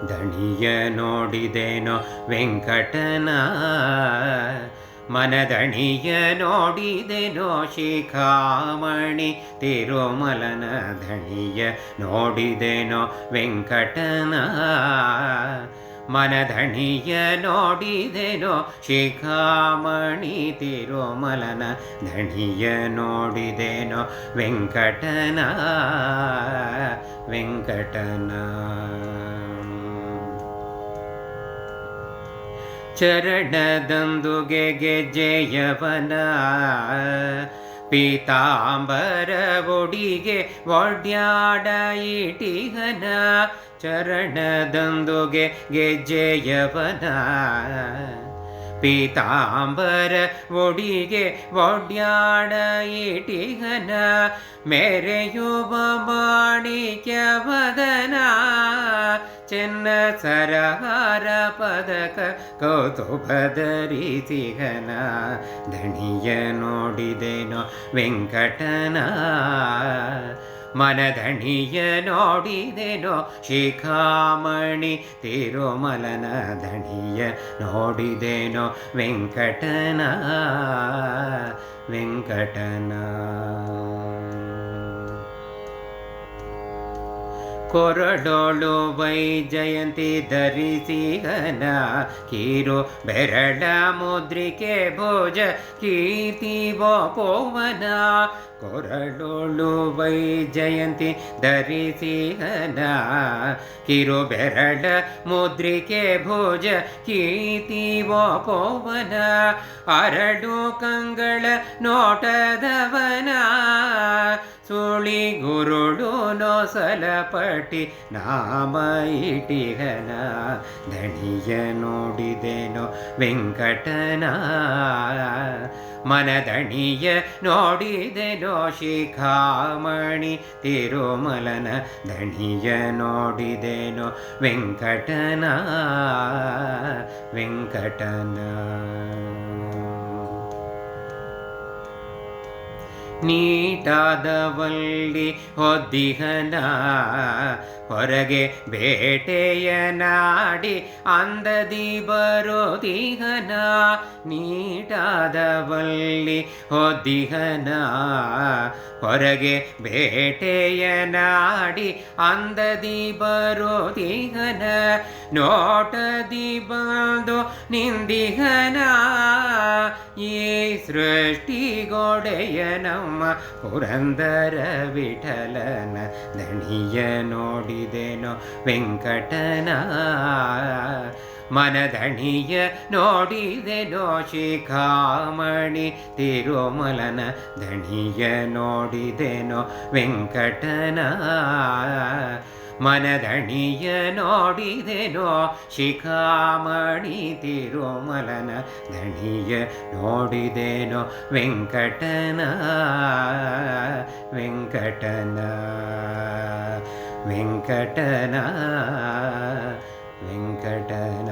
ದಣಿಯ ನೋಡಿದೆನೋ ವೆಂಕಟನ ಮನದಣಿಯ ನೋಡಿದೆನೋ ಶಿಖಾಮಣಿ ತಿರುಮಲನ ದಣಿಯ ನೋಡಿದೆನೋ ವೆಂಕಟನ ಮನದಣಿಯ ನೋಡಿದೆನೋ ಶಿಖಾಮಣಿ ತಿರುಮಲನ ದಣಿಯ ನೋಡಿದೆನೋ ವೆಂಕಟನ ವೆಂಕಟನ ಚರಣದಂದುಗೆ ಗೆಜ್ಜೆಯವನ ಪೀತಾಂಬರ ಒಡಿಗೆ ಒಡ್ಯಾಡ ಇಟಿಹನ ಚರಣದಂದುಗೆ ಗೆಜ್ಜೆಯವನ ಪೀತಾಂಬರ ಒಡಿಗೆ ಒಡ್ಯಾಡ ಇಟಿಹನ ಮೆರೆಯುವ ಮಾಣಿಕ್ಯವದನ ಚೆನ್ನ ಸರಹಾರ ಪದಕ ಕೌತುಭಧರಿಸಿಹನ ದಣಿಯ ನೋಡಿದೆನೋ ವೆಂಕಟನ ಮನದಣಿಯ ನೋಡಿದೆನೋ ಶಿಖಾಮಣಿ ತಿರುಮಲನ ದಣಿಯ ನೋಡಿದೆನೋ ವೆಂಕಟನ ವೆಂಕಟನ ಕೊರಡೋಳು ವೈಜಯಂತಿ ಧರಿಸಿಹನ ಕಿರು ಬೆರಳ ಮುದ್ರಿಕೆ ಭೋಜ ಕೀರ್ತಿ ಪೋವನ ಕೊರಡೋಳು ವೈಜಯಂತಿ ಧರಿಸಿಹನ ಕಿರು ಬೆರಳ ಮುದ್ರಿಕೆ ಭೋಜ ಕೀರ್ತಿ ಪೋವನ ಅರಡು ಕಂಗಳ ನೋಟದವನ ಸುಳಿ ಗುರುಡು ನೊಸಲಪಟಿ ನಾಮ ಇಟಿಹನ ದಣಿಯ ನೋಡಿದೆನೋ ವೆಂಕಟನ ಮನದಣಿಯ ನೋಡಿದೆನೋ ಶಿಖಾಮಣಿ ತಿರುಮಲನ ದಣಿಯ ನೋಡಿದೆನೋ ವೆಂಕಟನ ವೆಂಕಟನ ನೀಟಾದವಲ್ಲಿ ಹೊದ್ದಿಹನ ಹೊರಗೆ ಬೇಟೆಯ ನಾಡಿ ಅಂದದಿ ಬರೋದಿಹನ ನೀಟಾದವಲ್ಲಿ ಹೊದ್ದಿಹನ ಹೊರಗೆ ಬೇಟೆಯ ನಾಡಿ ಅಂದದಿ ಬರೋದಿಹನ ನೋಟದಿ ಬಂದು ನಿಂದಿಹನ ಈ ಸೃಷ್ಟಿಗೊಡೆಯ ನಮ್ಮ ಪುರಂದರ ವಿಠಲನ ದಣಿಯ ನೋಡಿದೆನೋ ವೆಂಕಟನ ಮನದಣಿಯ ನೋಡಿದೆನೋ ಶಿಖಾಮಣಿ ತಿರುಮಲನ ದಣಿಯ ನೋಡಿದೆನೋ ವೆಂಕಟನ ಮನದಣಿಯ ನೋಡಿದೆನೋ ಶಿಖಾಮಣಿ ತಿರುಮಲನ ದಣಿಯ ನೋಡಿದೆನೋ ವೆಂಕಟನ ವೆಂಕಟನ ವೆಂಕಟನ ವೆಂಕಟನ